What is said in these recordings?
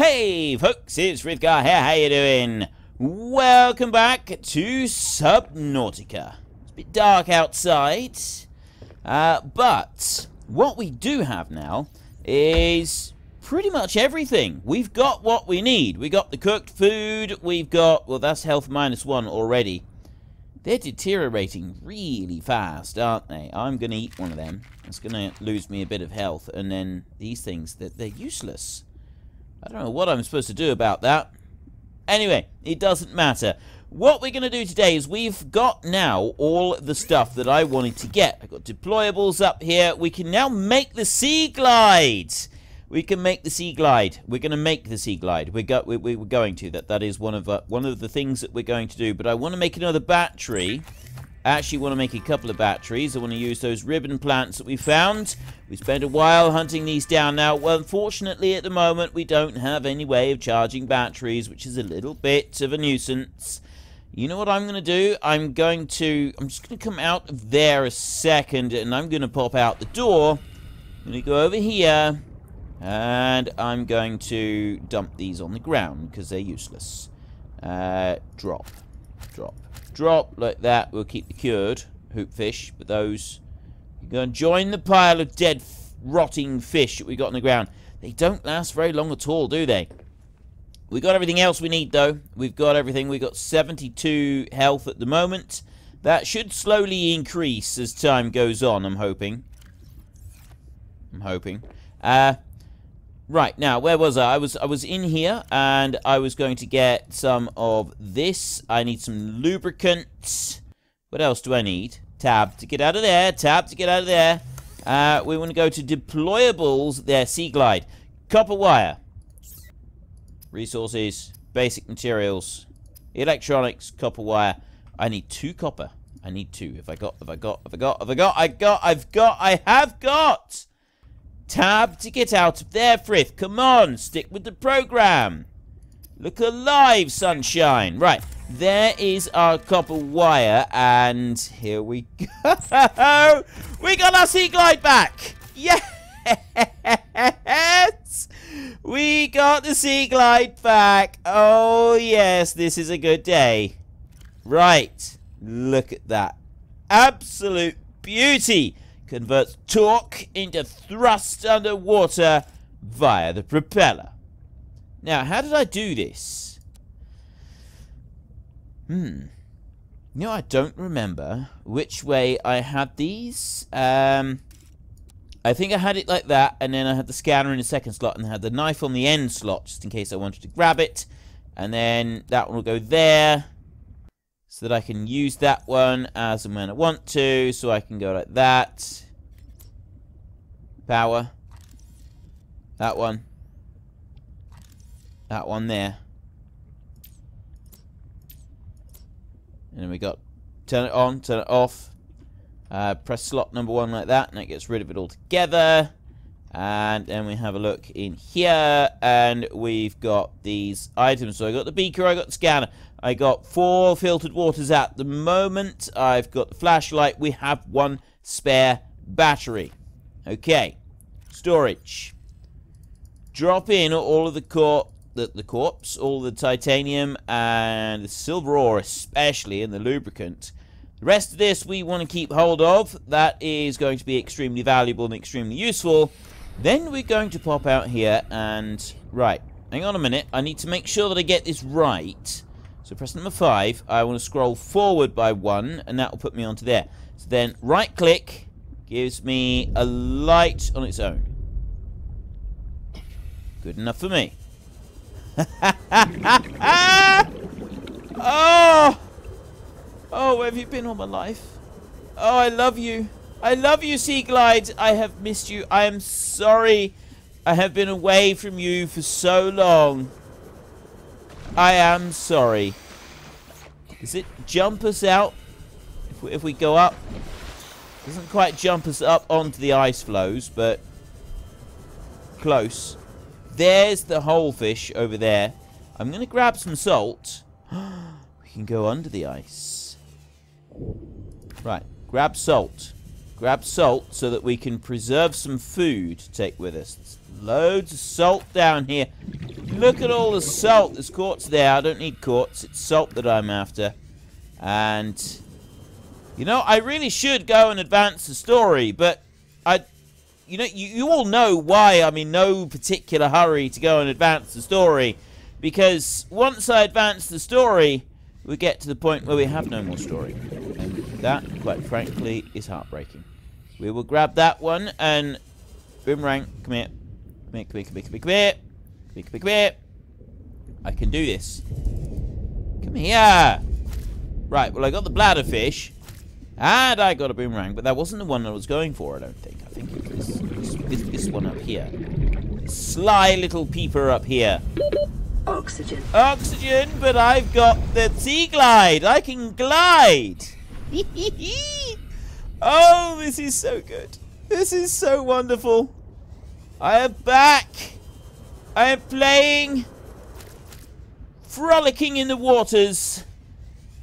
Hey folks, it's Frithgar here, how you doing? Welcome back to Subnautica. It's a bit dark outside, but what we do have now is pretty much everything. We've got what we need. We got the cooked food, we've got, well, that's health -1 already. They're deteriorating really fast, aren't they? I'm going to eat one of them. It's going to lose me a bit of health, and then these things, they're useless. I don't know what I'm supposed to do about that. Anyway, it doesn't matter. What we're going to do today is we've got now all the stuff that I wanted to get. I've got deployables up here. We can now make the Sea Glide. We can make the Sea Glide. We're going to make the Sea Glide. We're going to. That is one of the things that we're going to do. But I want to make another battery. I actually want to make a couple of batteries. I want to use those ribbon plants that we found. We spent a while hunting these down. Now, well, unfortunately, at the moment, we don't have any way of charging batteries, which is a little bit of a nuisance. You know what I'm going to do? I'm just going to come out of there a second, and I'm going to pop out the door. I'm going to go over here, and I'm going to dump these on the ground, because they're useless. Drop. Drop like that. We'll keep the cured hoopfish, but those are going to join the pile of dead, rotting fish that we got on the ground. They don't last very long at all, do they? We got everything else we need, though. We've got everything. We've got 72 health at the moment. That should slowly increase as time goes on, I'm hoping. Right, now, where was I? I was in here, and I was going to get some of this. I need some lubricant. What else do I need? Tab to get out of there. Tab to get out of there. We want to go to deployables. There, Sea Glide. Copper wire. Resources. Basic materials. Electronics. Copper wire. I need 2 copper. I need 2. I have got. Tab to get out of there, Frith. Come on, stick with the program. Look alive, sunshine. Right, there is our copper wire, and here we go. We got our Sea Glide back. Yes! We got the Sea Glide back. Oh, yes, this is a good day. Right, look at that. Absolute beauty. Converts torque into thrust underwater via the propeller. Now, how did I do this? You know, I don't remember which way I had these. I think I had it like that, and then I had the scanner in the second slot, and I had the knife on the end slot, just in case I wanted to grab it. And then that one will go there, so that I can use that one as and when I want to, so I can go like that. Power. That one. That one there. And then we got turn it on, turn it off. Press slot number 1 like that, and that gets rid of it altogether. And then we have a look in here, and we've got these items. So I got the beaker, I got the scanner. I got 4 filtered waters at the moment. I've got the flashlight. We have 1 spare battery. Okay. Storage. Drop in all of the corpse, all the titanium, and the silver ore especially, and the lubricant. The rest of this we want to keep hold of. That is going to be extremely valuable and extremely useful. Then we're going to pop out here and... Right, hang on a minute. I need to make sure that I get this right. So press number 5. I want to scroll forward by 1, and that will put me onto there. So then right-click gives me a light on its own. Good enough for me. Oh! Oh, where have you been all my life? Oh, I love you. I love you, Sea Glide. I have missed you. I am sorry I have been away from you for so long. I am sorry. Does it jump us out if we go up? It doesn't quite jump us up onto the ice flows, but close. There's the whole fish over there. I'm going to grab some salt. We can go under the ice. Right, grab salt. grab salt so that we can preserve some food to take with us. There's loads of salt down here. Look at all the salt. There's quartz there. I don't need quartz. It's salt that I'm after. And, you know, I really should go and advance the story, but you know, you all know why I'm in no particular hurry to go and advance the story. Because once I advance the story, we get to the point where we have no more story. And that, quite frankly, is heartbreaking. We will grab that one and... Boomerang, come here. Come here, come here, come here, come here, come here. Come here, come here, come here. I can do this. Come here. Right, well, I got the bladderfish. And I got a boomerang, but that wasn't the one I was going for, I don't think. I think it was this one up here. Sly little peeper up here. Oxygen. Oxygen, but I've got the sea glide. I can glide. Oh, this is so good. This is so wonderful. I am back. I am playing. Frolicking in the waters.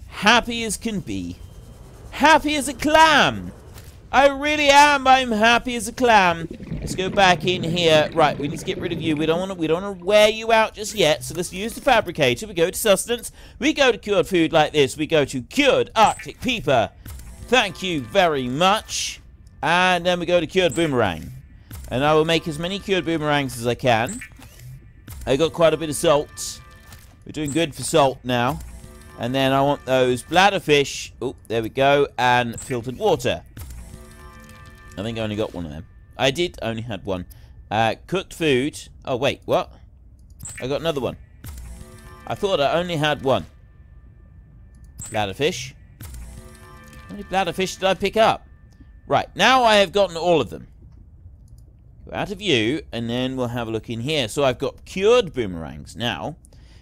Happy as can be. Happy as a clam. I really am. I'm happy as a clam. Let's go back in here. Right, we need to get rid of you. We don't want to wear you out just yet. So let's use the fabricator. We go to sustenance. We go to cured food like this. We go to cured Arctic peeper. Thank you very much. And then we go to cured boomerang. And I will make as many cured boomerangs as I can. I got quite a bit of salt. We're doing good for salt now. And then I want those bladderfish. Oh, there we go. And filtered water. I think I only got one of them. I did. I only had one. Cooked food. Oh, wait. What? I got another one. I thought I only had one. Bladderfish. How many bladderfish did I pick up? Right. Now I have gotten all of them. Go out of view. And then we'll have a look in here. So I've got cured boomerangs. Now,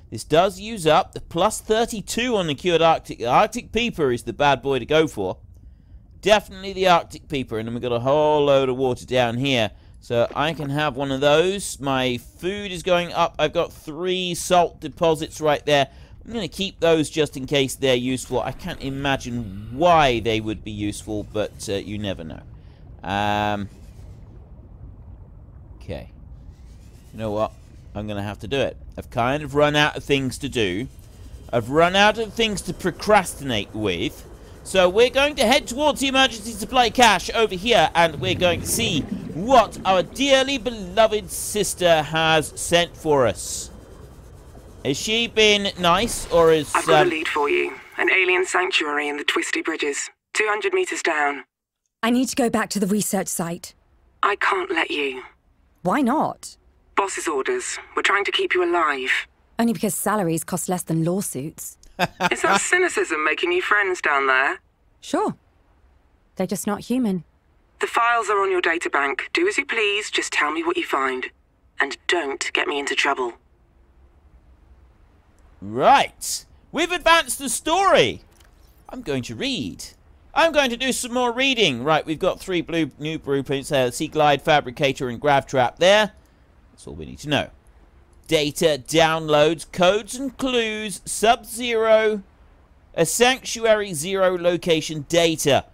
this does use up the plus 32 on the cured Arctic. Arctic peeper is the bad boy to go for. Definitely the Arctic peeper. And then we've got a whole load of water down here. So I can have one of those. My food is going up. I've got 3 salt deposits right there. I'm going to keep those just in case they're useful. I can't imagine why they would be useful, but you never know. Okay. You know what? I'm going to have to do it. I've kind of run out of things to do. I've run out of things to procrastinate with. So we're going to head towards the emergency supply cache over here, and we're going to see what our dearly beloved sister has sent for us. Has she been nice, or is... I've got a lead for you. An alien sanctuary in the Twisty Bridges. 200 meters down. I need to go back to the research site. I can't let you. Why not? Boss's orders. We're trying to keep you alive. Only because salaries cost less than lawsuits. Is that cynicism making you friends down there? Sure. They're just not human. The files are on your databank. Do as you please, just tell me what you find. And don't get me into trouble. Right. We've advanced the story. I'm going to read. I'm going to do some more reading. Right, we've got 3 new blueprints there. Sea Glide, Fabricator, and Grav Trap there. That's all we need to know. Data, downloads, codes and clues, Sub-Zero, a Sanctuary Zero location data.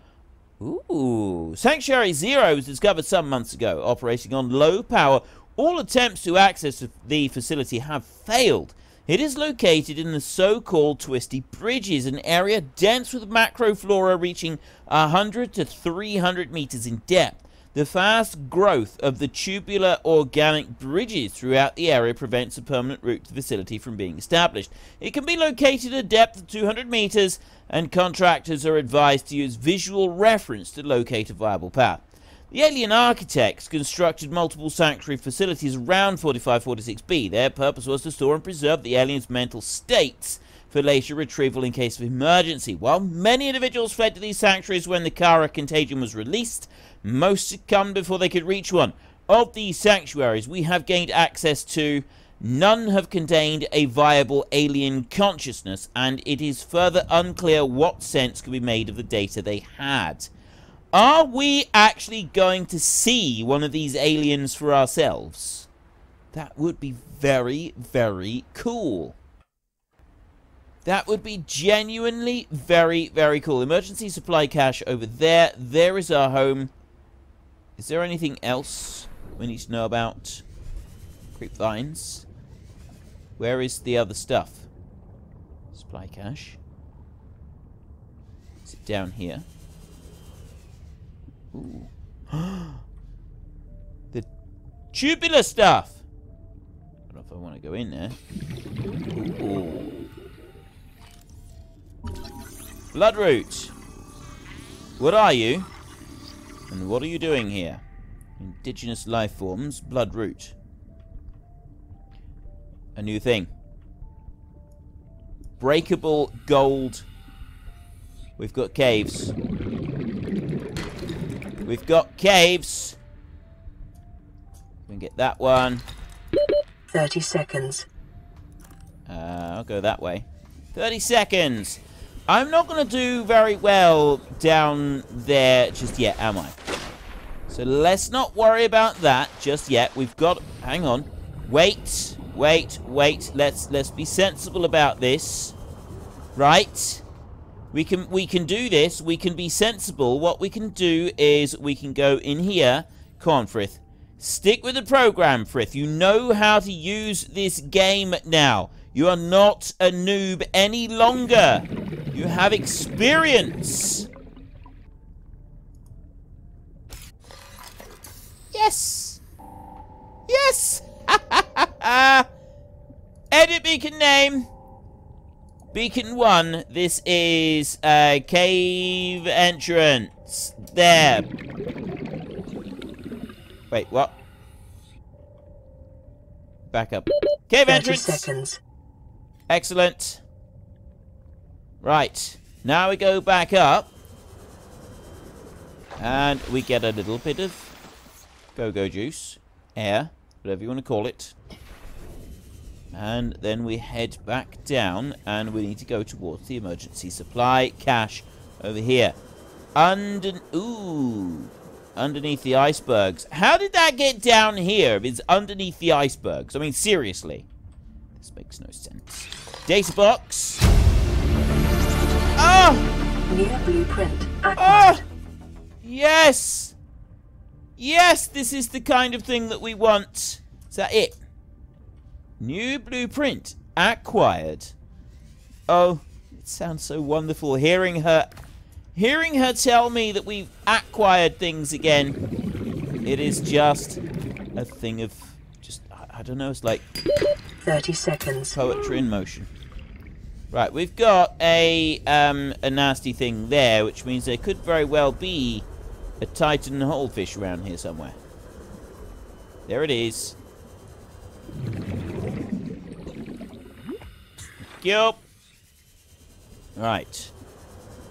Ooh. Sanctuary Zero was discovered some months ago, operating on low power. All attempts to access the facility have failed. It is located in the so-called Twisty Bridges, an area dense with macroflora reaching 100 to 300 meters in depth. The fast growth of the tubular organic bridges throughout the area prevents a permanent route to the facility from being established. It can be located at a depth of 200 meters, and contractors are advised to use visual reference to locate a viable path. The alien architects constructed multiple sanctuary facilities around 4546b. Their purpose was to store and preserve the aliens' mental states for later retrieval in case of emergency. While many individuals fled to these sanctuaries when the Kara contagion was released, most succumbed before they could reach one. Of these sanctuaries we have gained access to, none have contained a viable alien consciousness, and it is further unclear what sense could be made of the data they had. Are we actually going to see one of these aliens for ourselves? That would be very, very cool. That would be genuinely very, very cool. Emergency supply cache over there. There is our home. Is there anything else we need to know about creepvines? Where is the other stuff? Supply cache. Is it down here? Ooh. The tubular stuff! I don't know if I want to go in there. Ooh. Bloodroot! What are you? And what are you doing here? Indigenous life forms, bloodroot. A new thing. Breakable gold. We've got caves. We've got caves. We can get that one. 30 seconds. I'll go that way. 30 seconds. I'm not going to do very well down there just yet, am I? So let's not worry about that just yet. We've got... Hang on. Wait. Let's be sensible about this. Right? We can do this. We can be sensible. What we can do is we can go in here. Come on, Frith. Stick with the program, Frith. You know how to use this game now. You are not a noob any longer. You have experience. Yes. Yes. Edit beacon name. Beacon 1. This is a cave entrance. There. Wait, what? Back up. Cave 30 entrance. seconds. Excellent. Right. Now we go back up. And we get a little bit of go-go juice. Air. Whatever you want to call it. And then we head back down. And we need to go towards the emergency supply cache over here. Underneath the icebergs. How did that get down here if it's underneath the icebergs? I mean, seriously. This makes no sense. Data box. Oh! New blueprint acquired. Oh! Yes! Yes, this is the kind of thing that we want. Is that it? New blueprint acquired. Oh, it sounds so wonderful hearing her tell me that we've acquired things again. It is just a thing of just, I don't know, it's like 30 seconds. Poetry in motion. Right, we've got a nasty thing there, which means there could very well be a Titan holefish around here somewhere. There it is. Yup. Right.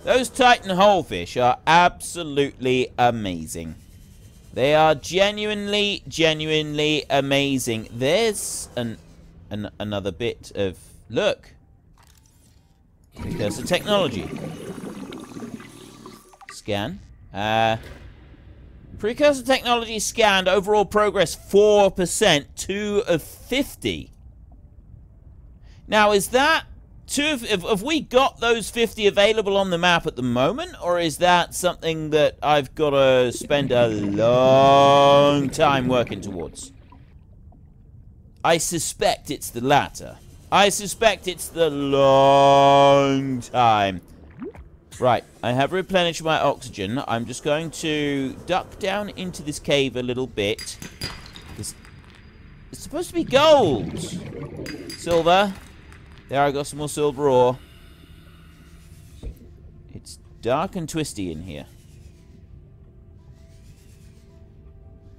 Those Titan holefish are absolutely amazing. They are genuinely amazing. There's another bit of... Look. Precursor technology. Scan. Precursor technology scanned. Overall progress 4%. 2 of 50. Now, is that... have we got those 50 available on the map at the moment? Or is that something that I've got to spend a long time working towards? I suspect it's the latter. I suspect it's the long time. Right, I have replenished my oxygen. I'm just going to duck down into this cave a little bit. It's supposed to be gold. Silver. There, I got some more silver ore. It's dark and twisty in here.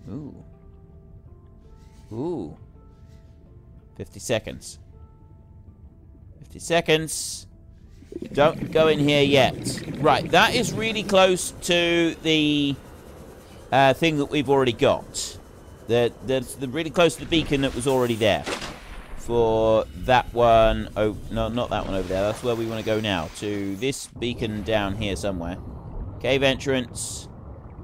Ooh. Ooh. 50 seconds. 50 seconds. Don't go in here yet. Right, that is really close to the thing that we've already got. That's really close to the beacon that was already there. For that one... Oh, no, not that one over there. That's where we want to go now. To this beacon down here somewhere. Cave entrance.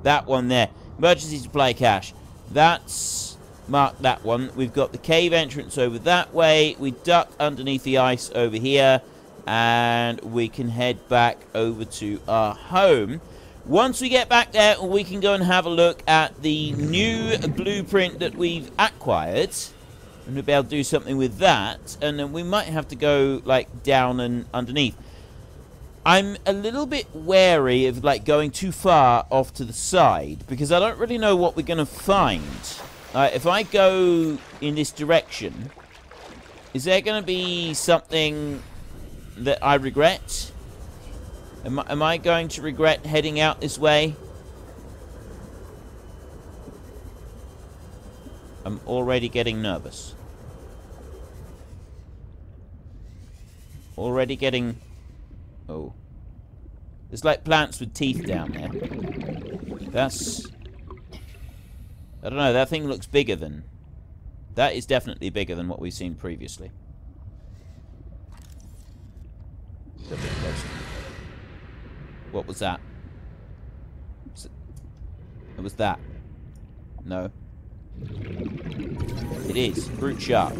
That one there. Emergency supply cache. That's... Mark that one. We've got the cave entrance over that way. We duck underneath the ice over here. And we can head back over to our home. Once we get back there, we can go and have a look at the new blueprint that we've acquired. And we'll be able to do something with that. And then we might have to go, like, down and underneath. I'm a little bit wary of, like, going too far off to the side. Because I don't really know what we're going to find. If I go in this direction, is there going to be something that I regret? Am I going to regret heading out this way? I'm already getting nervous. Already getting... Oh. There's like plants with teeth down there. That's... I don't know, that thing looks bigger than... That is definitely bigger than what we've seen previously. A bit closer. What was that? It was that. No. It is. Brute shark.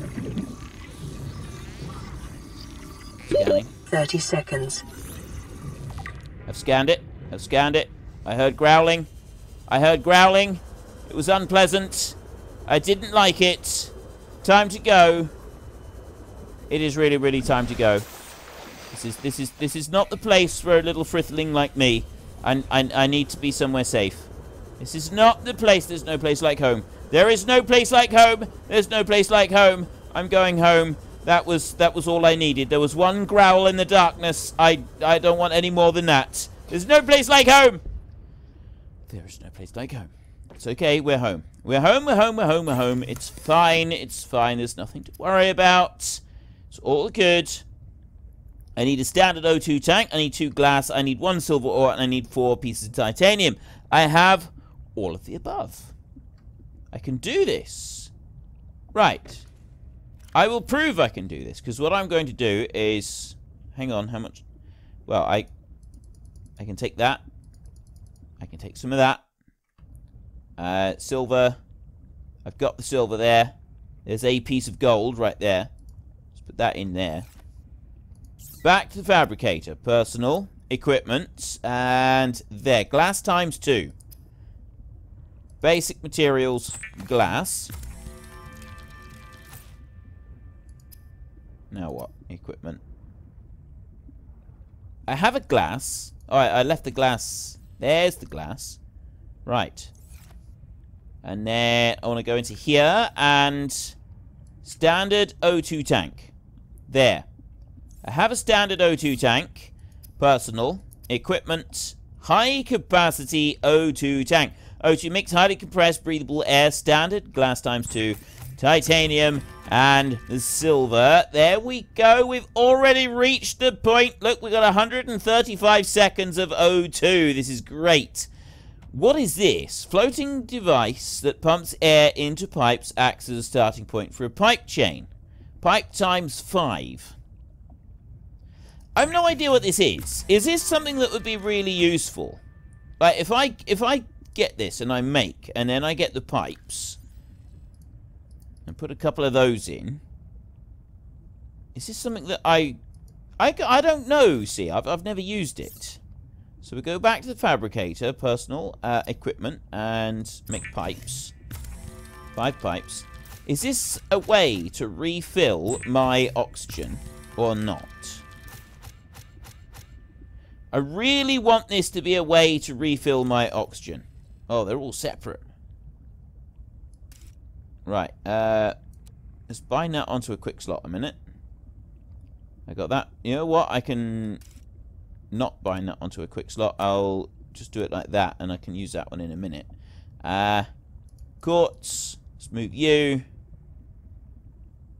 Scanning. 30 seconds. I've scanned it. I've scanned it. I heard growling. I heard growling. It was unpleasant. I didn't like it. Time to go. It is really, really time to go. This is not the place for a little frithling like me. I need to be somewhere safe. This is not the place. There's no place like home. There is no place like home. There's no place like home. I'm going home. That was all I needed. There was one growl in the darkness. I don't want any more than that. There's no place like home. There is no place like home. It's okay. We're home. We're home. We're home. We're home. We're home. It's fine. It's fine. There's nothing to worry about. It's all good. I need a standard O2 tank. I need 2 glass. I need 1 silver ore. And I need 4 pieces of titanium. I have all of the above. I can do this. Right. I will prove I can do this. Because what I'm going to do is... Hang on. How much? Well, I can take that. I can take some of that. Silver. I've got the silver there. There's a piece of gold right there. Let's put that in there. Back to the fabricator. Personal. Equipment. And there. Glass times 2. Basic materials. Glass. Now what? Equipment. I have a glass. Alright, I left the glass. There's the glass. Right. And then I want to go into here and standard O2 tank. There. I have a standard O2 tank. Personal. Equipment. High capacity O2 tank. O2 mix highly compressed breathable air. Standard. Glass times 2. Titanium. And the silver. There we go. We've already reached the point. Look, we've got 135 seconds of O2. This is great. What is this? Floating device that pumps air into pipes, acts as a starting point for a pipe chain. Pipe times 5. I have no idea what this is. Is this something that would be really useful? Like, if I get this and I make, and then I get the pipes, and put a couple of those in, is this something that I don't know, see, I've never used it. So we go back to the fabricator, personal, equipment, and make pipes. 5 pipes. Is this a way to refill my oxygen or not? I really want this to be a way to refill my oxygen. Oh, they're all separate. Right, let's bind that onto a quick slot a minute. I got that. You know what? I can not bind that onto a quick slot. I'll just do it like that, and I can use that one in a minute. Quartz. Let's move you.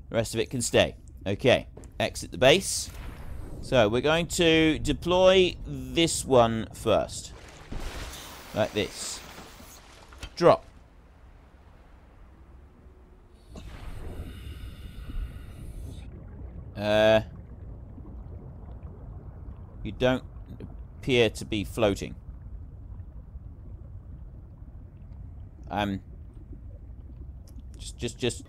The rest of it can stay. Okay, exit the base. So, we're going to deploy this one first. Like this. Drop. You don't appear to be floating. I'm just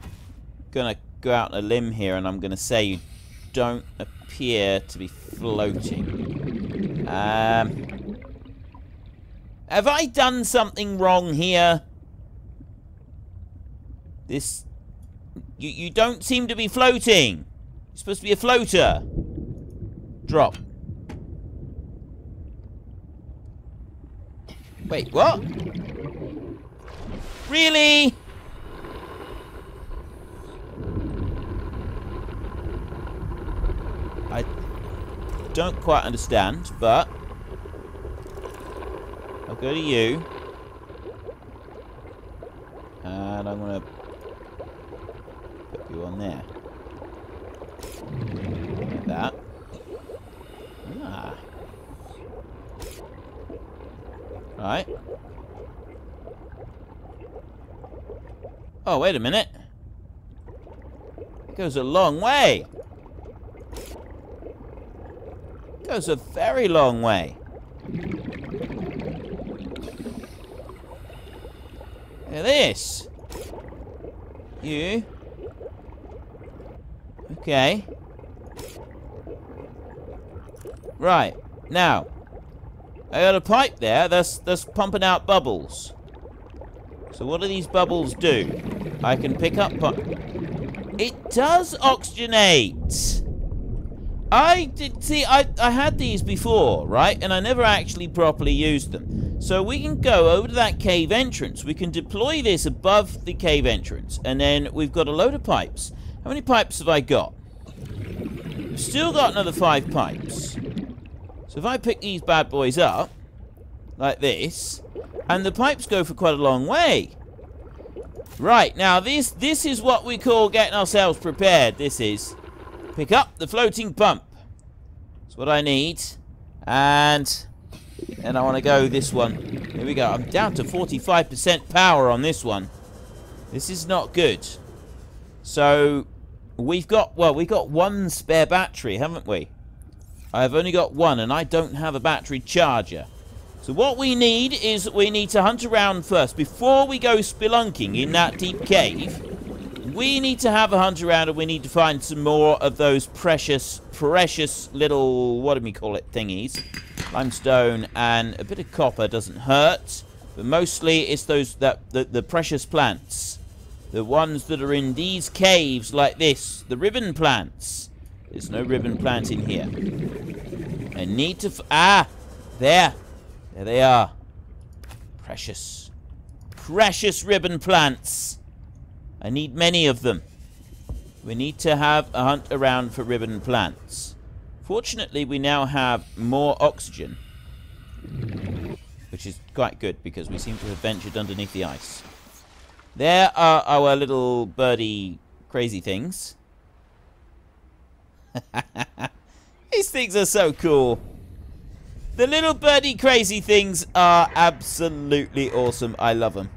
gonna go out on a limb here, and I'm gonna say you don't appear to be floating. Have I done something wrong here? This... You don't seem to be floating. You're supposed to be a floater. Drop. Wait, what? Really? I don't quite understand, but I'll go to you. And I'm gonna put you on there. Like that. Ah. Right. Oh, wait a minute. It goes a long way. It goes a very long way. Look at this. You. Okay. Right. Now, I got a pipe there that's pumping out bubbles. So what do these bubbles do? I can pick up... It does oxygenate! I had these before, right? And I never actually properly used them. So we can go over to that cave entrance. We can deploy this above the cave entrance. And then we've got a load of pipes. How many pipes have I got? We've still got another 5 pipes. So if I pick these bad boys up, like this, and the pipes go for quite a long way. Right, now this is what we call getting ourselves prepared. This is pick up the floating pump. That's what I need. And I want to go this one. Here we go. I'm down to 45% power on this one. This is not good. So we've got one spare battery, haven't we? I've only got one, and I don't have a battery charger. So what we need is we need to hunt around first. Before we go spelunking in that deep cave, we need to have a hunt around, and we need to find some more of those precious little, what do we call it, thingies. Limestone and a bit of copper doesn't hurt. But mostly it's those, the precious plants. The ones that are in these caves like this. The ribbon plants. There's no ribbon plant in here. I need to... there. There they are. Precious. Precious ribbon plants. I need many of them. We need to have a hunt around for ribbon plants. Fortunately, we now have more oxygen. Which is quite good, because we seem to have ventured underneath the ice. There are our little birdie crazy things. These things are so cool. The little birdie crazy things are absolutely awesome. I love them.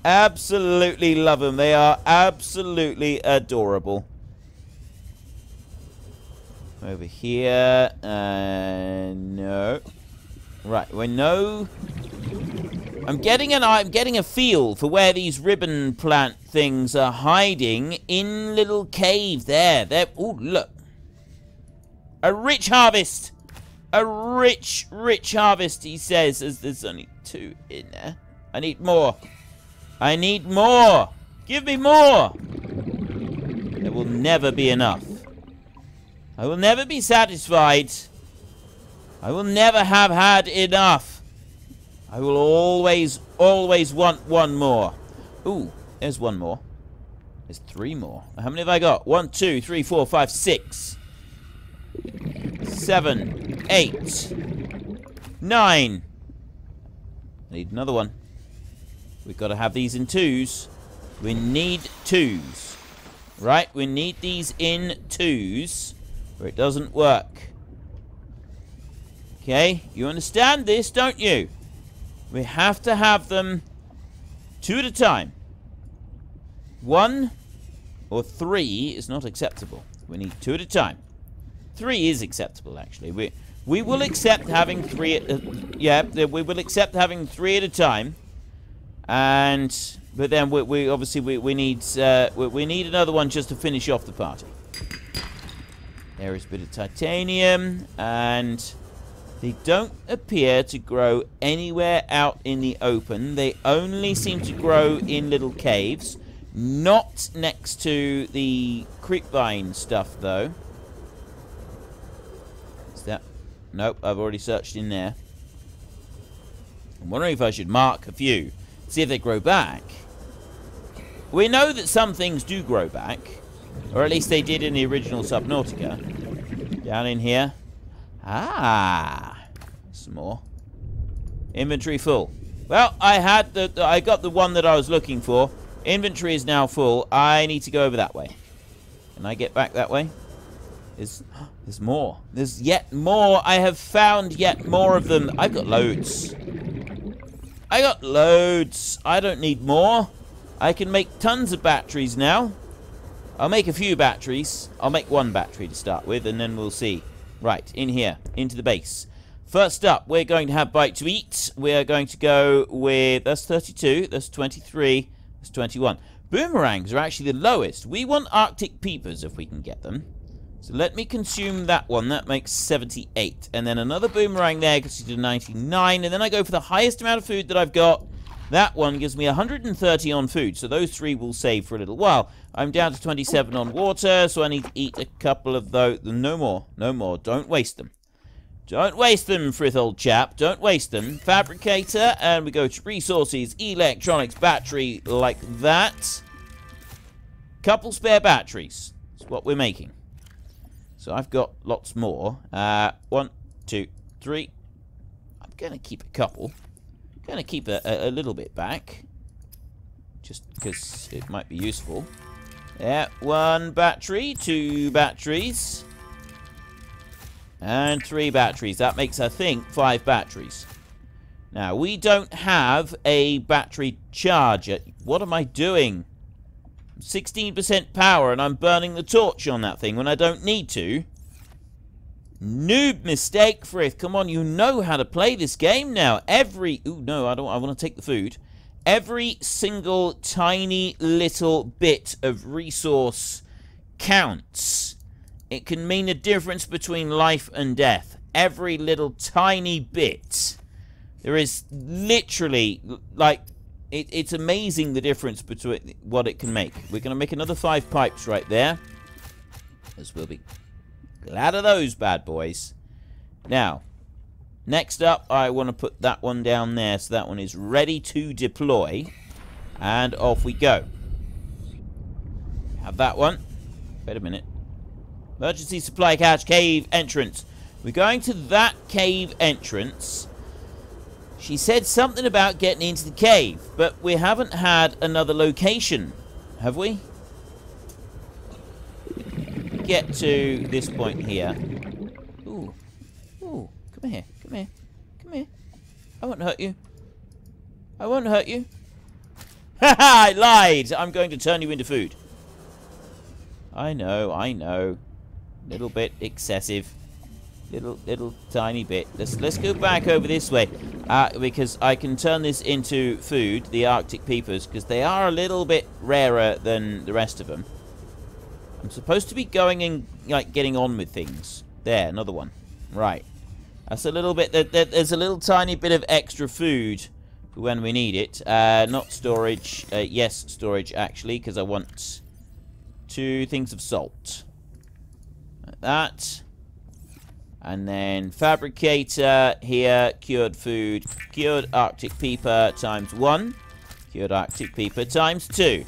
Absolutely love them. They are absolutely adorable. Over here. No. Right. We know. I'm getting a feel for where these ribbon plant things are hiding in little cave there. Oh, look. A rich harvest. A rich harvest, he says, as there's only 2 in there. I need more. I need more. Give me more. There will never be enough. I will never be satisfied. I will never have had enough. I will always want one more. Ooh, there's one more. There's 3 more. How many have I got? 1, 2, 3, 4, 5, 6. 7, 8, 9. I need another one. We've got to have these in 2s. We need 2s. Right? We need these in 2s, or it doesn't work. Okay? You understand this, don't you? We have to have them 2 at a time. 1 or 3 is not acceptable. We need 2 at a time. 3 is acceptable, actually. We will accept having 3 we will accept having 3 at a time. But then we obviously we need another one just to finish off the party. There is a bit of titanium, and They don't appear to grow anywhere out in the open. They only seem to grow in little caves. Not next to the creepvine stuff, though. Is that... Nope, I've already searched in there. I'm wondering if I should mark a few. See if they grow back. We know that some things do grow back. Or at least they did in the original Subnautica. Down in here. Ah, some more. Inventory full. Well, I got the one that I was looking for. Inventory is now full. I need to go over that way. Can I get back that way? There's more. There's yet more. I have found yet more of them. I've got loads. I got loads. I don't need more. I can make tons of batteries now. I'll make a few batteries. I'll make one battery to start with, and then we'll see. Right, in here, into the base. First up, we're going to have bite to eat. We're going to go with... That's 32, that's 23, that's 21. Boomerangs are actually the lowest. We want Arctic peepers if we can get them. So let me consume that one. That makes 78. And then another boomerang there gets you to 99. And then I go for the highest amount of food that I've got. That one gives me 130 on food, so those three will save for a little while. I'm down to 27 on water, so I need to eat a couple of those. No more. No more. Don't waste them. Don't waste them, Frith, old chap. Don't waste them. Fabricator, and we go to resources, electronics, battery, like that. Couple spare batteries. That's what we're making. So I've got lots more. 1, 2, 3. I'm going to keep a couple. Going to keep a little bit back, just because it might be useful. Yeah, 1 battery, 2 batteries, and 3 batteries. That makes, I think, 5 batteries. Now, we don't have a battery charger. What am I doing? 16% power, and I'm burning the torch on that thing when I don't need to. Noob mistake, Frith. Come on, you know how to play this game now. Ooh, no, I don't. I want to take the food. Every single tiny little bit of resource counts. It can mean a difference between life and death. Every little tiny bit. There is literally, like, it's amazing the difference between what it can make. We're going to make another 5 pipes right there. As we'll be glad of those bad boys. Now, next up, I want to put that one down there so that one is ready to deploy. And off we go. Have that one. Wait a minute. Emergency supply cache cave entrance. We're going to that cave entrance. She said something about getting into the cave, but we haven't had another location, have we? Get to this point here. Ooh. Ooh. Come here. Come here. Come here. I won't hurt you. I won't hurt you. Ha ha! I lied! I'm going to turn you into food. I know, I know. Little bit excessive. Little tiny bit. Let's go back over this way. Because I can turn this into food, the Arctic peepers, because they are a little bit rarer than the rest of them. I'm supposed to be going and, like, getting on with things. There, another one. Right. That's a little bit... There's a little tiny bit of extra food for when we need it. Not storage. Yes, storage, actually, because I want 2 things of salt. Like that. And then fabricator here. Cured food. Cured Arctic peeper times 1. Cured Arctic peeper times 2.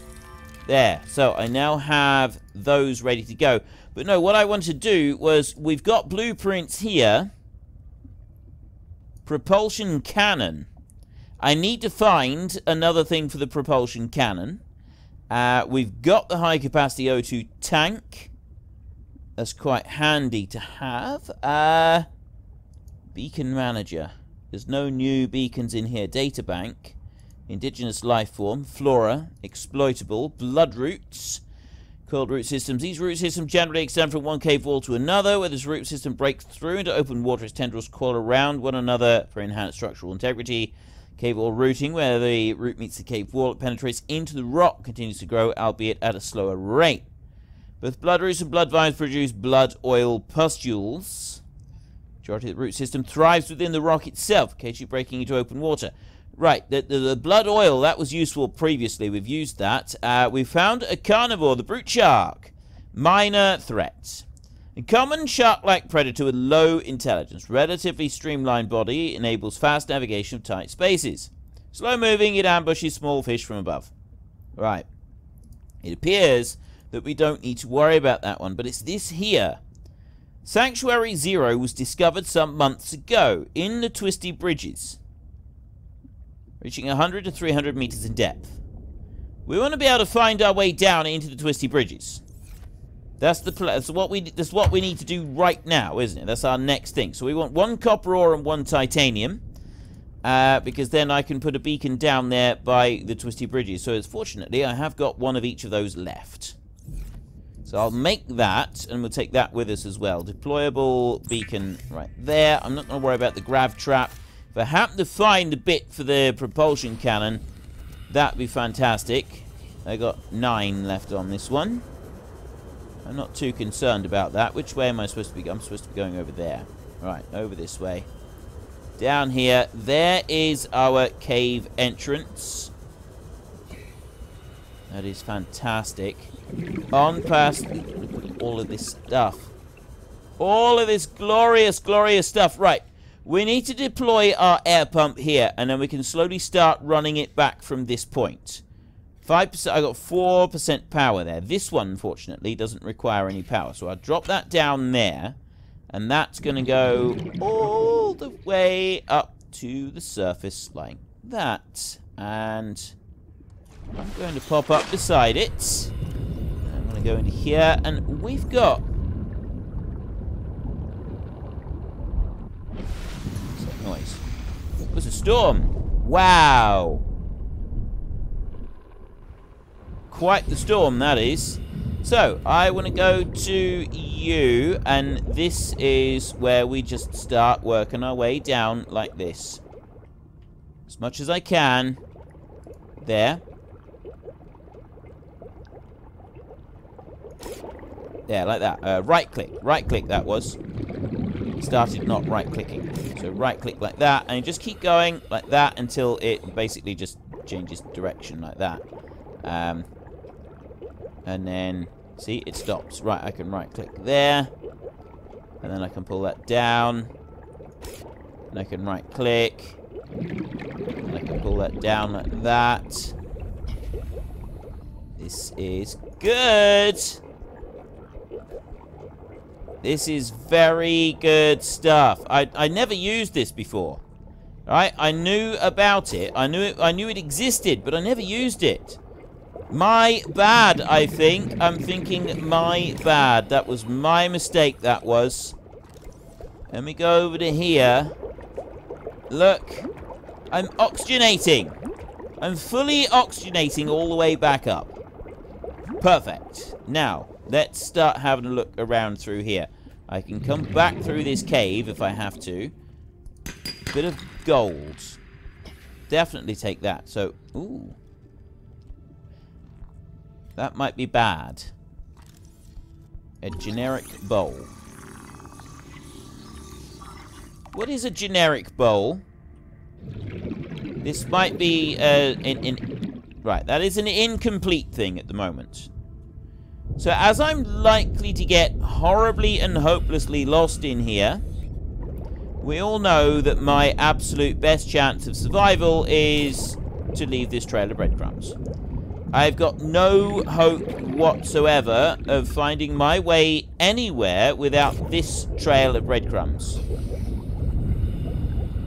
There. So I now have those ready to go. But no, what I want to do was, we've got blueprints here. Propulsion cannon. I need to find another thing for the propulsion cannon. We've got the high capacity O2 tank. That's quite handy to have. Beacon manager. There's no new beacons in here. Data bank. Indigenous life form, flora, exploitable, blood roots, coiled root systems. These root systems generally extend from one cave wall to another, where this root system breaks through into open water. Its tendrils coil around one another for enhanced structural integrity. Cave wall rooting, where the root meets the cave wall, it penetrates into the rock, continues to grow, albeit at a slower rate. Both blood roots and blood vines produce blood oil pustules, which Majority of the root system thrives within the rock itself, occasionally breaking into open water. Right, the blood oil, that was useful previously. We've used that. We found a carnivore, the brute shark. Minor threat. A common shark-like predator with low intelligence. Relatively streamlined body enables fast navigation of tight spaces. Slow moving, it ambushes small fish from above. Right. It appears that we don't need to worry about that one, but it's this here. Sanctuary Zero was discovered some months ago in the Twisty Bridges, reaching 100 to 300 meters in depth. We want to be able to find our way down into the Twisty Bridges. That's what we need to do right now, isn't it? That's our next thing. So we want 1 copper ore and 1 titanium, because then I can put a beacon down there by the Twisty Bridges. So fortunately, I have got 1 of each of those left. So I'll make that, and we'll take that with us as well. Deployable beacon right there. I'm not going to worry about the grav trap. If I happen to find the bit for the propulsion cannon, that'd be fantastic. I got 9 left on this one. I'm not too concerned about that. Which way am I supposed to be going? I'm supposed to be going over there. Right, over this way. Down here. There is our cave entrance. That is fantastic. On past all of this stuff. All of this glorious, glorious stuff. Right. We need to deploy our air pump here, and then we can slowly start running it back from this point. 5%. I got 4% power there. This one, unfortunately, doesn't require any power. So I'll drop that down there, and that's going to go all the way up to the surface like that. And I'm going to pop up beside it. I'm going to go into here, and we've got... What's that noise? It was a storm. Wow. Quite the storm, that is. So, I want to go to you, and this is where we just start working our way down like this. As much as I can. There. There, like that. Right-click. Right-click, that was. Started not right-clicking. So right-click like that, and you just keep going like that until it basically just changes direction like that. And then, see, it stops. Right, I can right-click there. And then I can pull that down. And I can right-click. And I can pull that down like that. This is good. This is very good stuff. I never used this before. Right? I knew about it. I knew it existed, but I never used it. My bad, I think. I'm thinking my bad. That was my mistake, that was. Let me go over to here. Look. I'm oxygenating. I'm fully oxygenating all the way back up. Perfect. Now, let's start having a look around through here. I can come back through this cave if I have to. Bit of gold. Definitely take that. So, ooh. That might be bad. A generic bowl. What is a generic bowl? This might be right, that is an incomplete thing at the moment. So as I'm likely to get horribly and hopelessly lost in here, we all know that my absolute best chance of survival is to leave this trail of breadcrumbs. I've got no hope whatsoever of finding my way anywhere without this trail of breadcrumbs.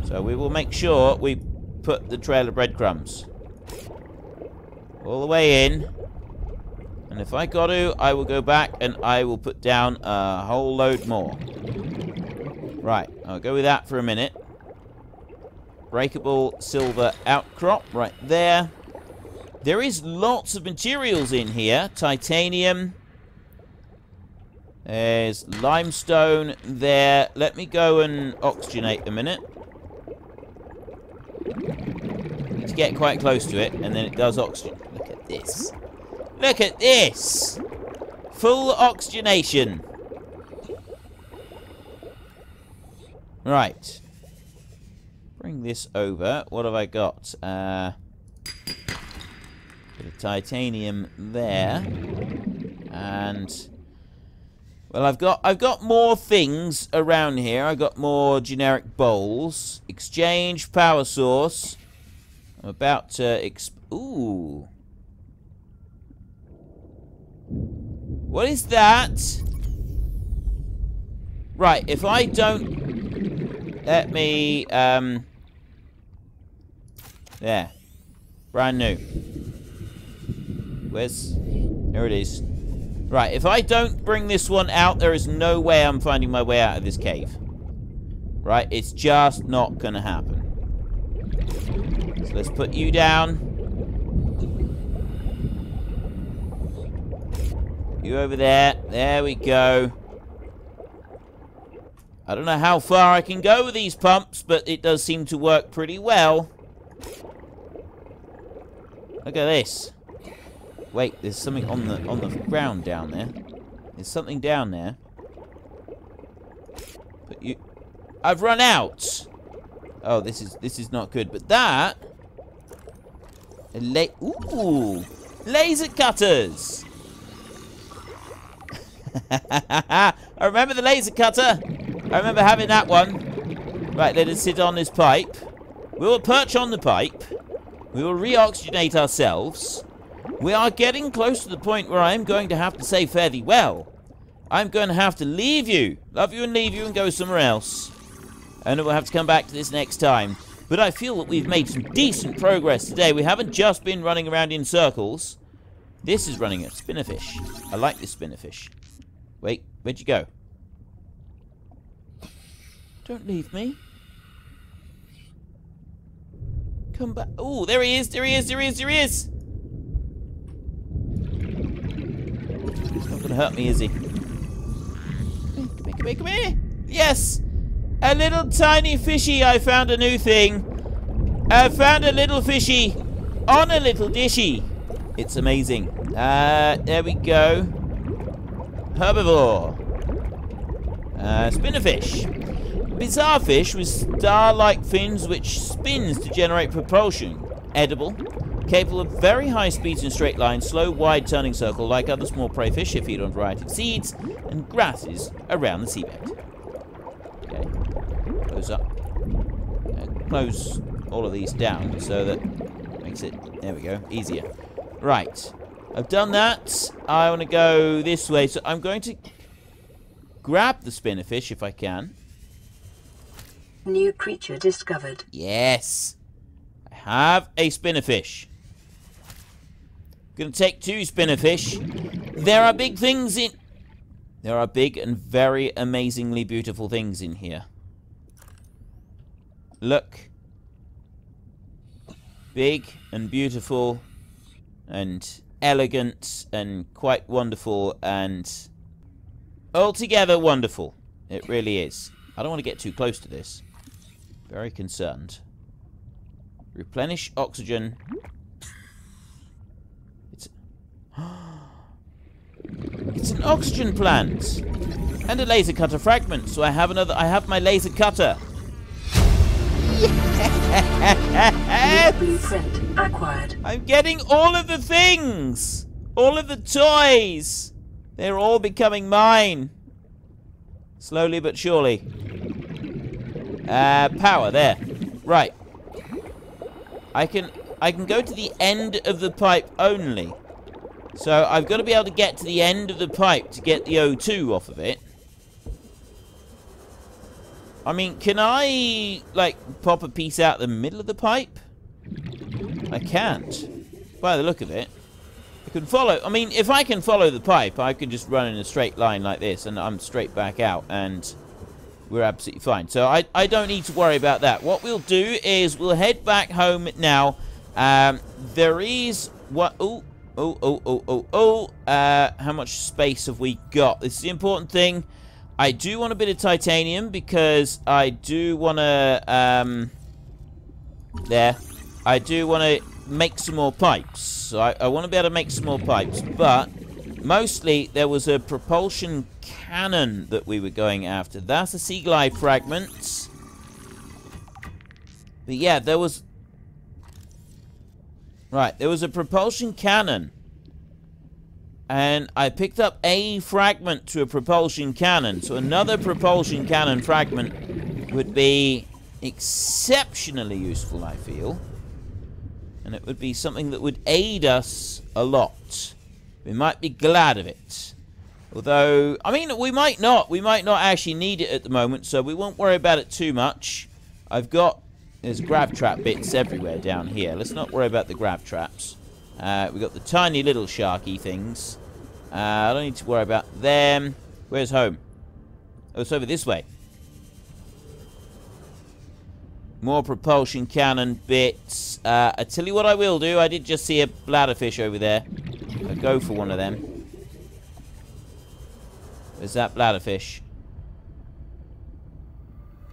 So we will make sure we put the trail of breadcrumbs all the way in. And if I got to, I will go back and I will put down a whole load more. Right, I'll go with that for a minute. Breakable silver outcrop right there. There is lots of materials in here. Titanium. There's limestone there. Let me go and oxygenate a minute. Need to get quite close to it, and then it does oxygen. Look at this. Look at this! Full oxygenation. Right. Bring this over. What have I got? Bit of titanium there. And well, I've got more things around here. I've got more generic bowls. Exchange power source. I'm about to ooh. What is that? Right, if I don't let me there. Brand new. There it is. Right, if I don't bring this one out, there is no way I'm finding my way out of this cave. Right, it's just not gonna happen. So let's put you down. You over there. There we go. I don't know how far I can go with these pumps, but it does seem to work pretty well. Look at this. Wait, there's something on the ground down there. There's something down there. But I've run out. Oh, this is not good. But that ooh, laser cutters. I remember the laser cutter. I remember having that one. Right, let us sit on this pipe. We will perch on the pipe. We will re-oxygenate ourselves. We are getting close to the point where I am going to have to say fare thee well. I'm going to have to leave you. Love you and leave you and go somewhere else. And we'll have to come back to this next time. But I feel that we've made some decent progress today. We haven't just been running around in circles. This is running a spinnerfish. I like this spinnerfish. Wait, where'd you go? Don't leave me. Come back. Oh, there he is, there he is, there he is, there he is. He's not gonna hurt me, is he? Come here, come here, come here. Yes! A little tiny fishy. I found a new thing. I found a little fishy on a little dishy. It's amazing. There we go. Herbivore. Spinnerfish. Bizarre fish with star-like fins which spins to generate propulsion. Edible. Capable of very high speeds in straight lines, slow, wide turning circle. Like other small prey fish, it feed on a variety of seeds and grasses around the seabed. Okay. Close up. Close all of these down so that makes it, there we go, easier. Right. I've done that. I want to go this way, so I'm going to grab the spinnerfish if I can. New creature discovered. Yes. I have a spinnerfish. Gonna take 2 spinnerfish. There are big things in... There are big and very amazingly beautiful things in here. Look. Big and beautiful and elegant and quite wonderful and altogether wonderful. It really is. I don't want to get too close to this. Very concerned. Replenish oxygen. It's an oxygen plant and a laser cutter fragment. So I have my laser cutter. Yes! Blueprint acquired. I'm getting all of the things. All of the toys. They're all becoming mine. Slowly but surely. Power there. Right. I can go to the end of the pipe only. So I've got to be able to get to the end of the pipe to get the O2 off of it. I mean, can I, like, pop a piece out the middle of the pipe? I can't. By the look of it. I can follow... I mean, if I can follow the pipe, I can just run in a straight line like this, and I'm straight back out, and we're absolutely fine. So I don't need to worry about that. What we'll do is we'll head back home now. There is... what... how much space have we got? This is the important thing. I do want a bit of titanium because I do want to, there. I do want to make some more pipes. So I want to be able to make some more pipes. But mostly there was a propulsion cannon that we were going after. That's a sea glide fragment. But yeah, there was... Right, there was a propulsion cannon. And I picked up a fragment to a propulsion cannon. So another propulsion cannon fragment would be exceptionally useful, I feel. And it would be something that would aid us a lot. We might be glad of it. Although, I mean, we might not. We might not actually need it at the moment, so we won't worry about it too much. There's grab trap bits everywhere down here. Let's not worry about the grab traps. We've got the tiny little sharky things. I don't need to worry about them. Where's home? Oh, it's over this way. More propulsion cannon bits. I tell you what I will do. I did just see a bladderfish over there. I'll go for one of them. Where's that bladderfish?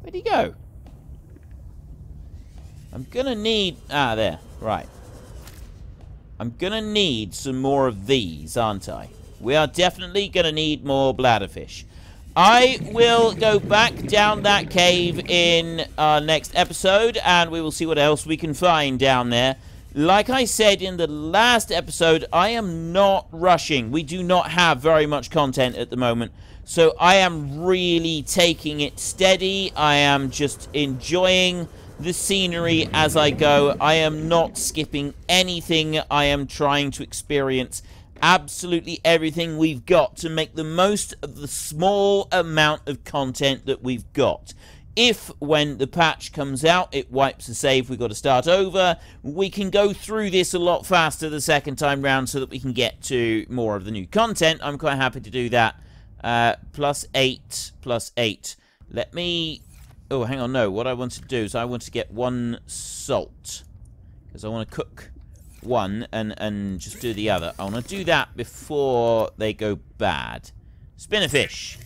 Where'd he go? I'm gonna need... Ah, there. Right. I'm gonna need some more of these, aren't I? We are definitely gonna need more bladderfish. I will go back down that cave in our next episode, and we will see what else we can find down there. Like I said in the last episode, I am not rushing. We do not have very much content at the moment, so I am really taking it steady. I am just enjoying the scenery as I go. I am not skipping anything. I am trying to experience absolutely everything we've got to make the most of the small amount of content that we've got. If, when the patch comes out, it wipes the save, we've got to start over, we can go through this a lot faster the second time round so that we can get to more of the new content. I'm quite happy to do that. +8, +8. Let me... Oh, hang on, no. What I want to do is I want to get 1 salt. Because I want to cook one and just do the other. I want to do that before they go bad. Spinnerfish.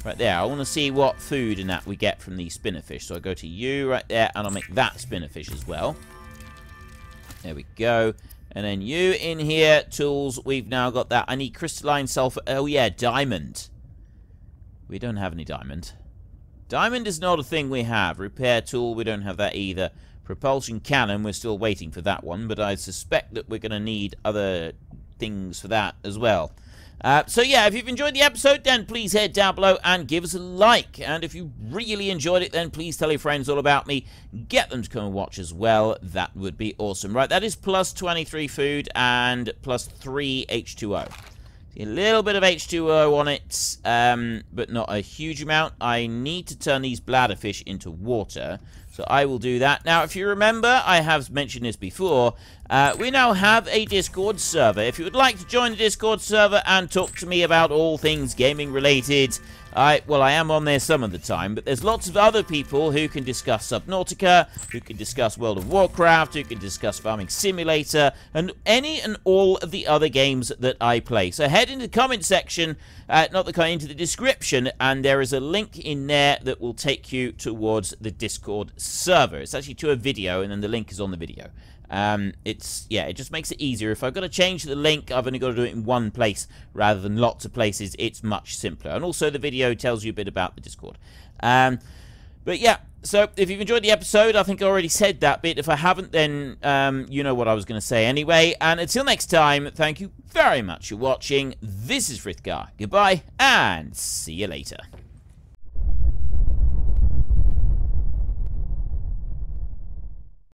Right there. I want to see what food and that we get from these spinnerfish. So I go to you right there, and I'll make that spinnerfish as well. There we go. And then you in here. Tools. We've now got that. I need crystalline sulfur. Oh, yeah. Diamond. We don't have any diamond. Diamond is not a thing we have. Repair tool. We don't have that either. Propulsion cannon, we're still waiting for that one, but I suspect that we're going to need other things for that as well. So yeah, if you've enjoyed the episode, then please head down below and give us a like. And if you really enjoyed it, then please tell your friends all about me. Get them to come and watch as well. That would be awesome. Right, that is +23 food and +3 H2O. A little bit of H2O on it, but not a huge amount. I need to turn these bladderfish into water, so I will do that. Now, if you remember, I have mentioned this before, we now have a Discord server. If you would like to join the Discord server and talk to me about all things gaming related, well, I am on there some of the time, but there's lots of other people who can discuss Subnautica, who can discuss World of Warcraft, who can discuss Farming Simulator, and any and all of the other games that I play. So head into the comment section, into the description, and there is a link in there that will take you towards the Discord server. It's actually to a video, and then the link is on the video. It just makes it easier. If I've got to change the link, I've only got to do it in one place rather than lots of places. It's much simpler. And also the video tells you a bit about the Discord. But yeah, so if you've enjoyed the episode, I think I already said that bit. If I haven't, then you know what I was going to say anyway. And until next time, thank you very much for watching. This is Frithgar. Goodbye, and see you later.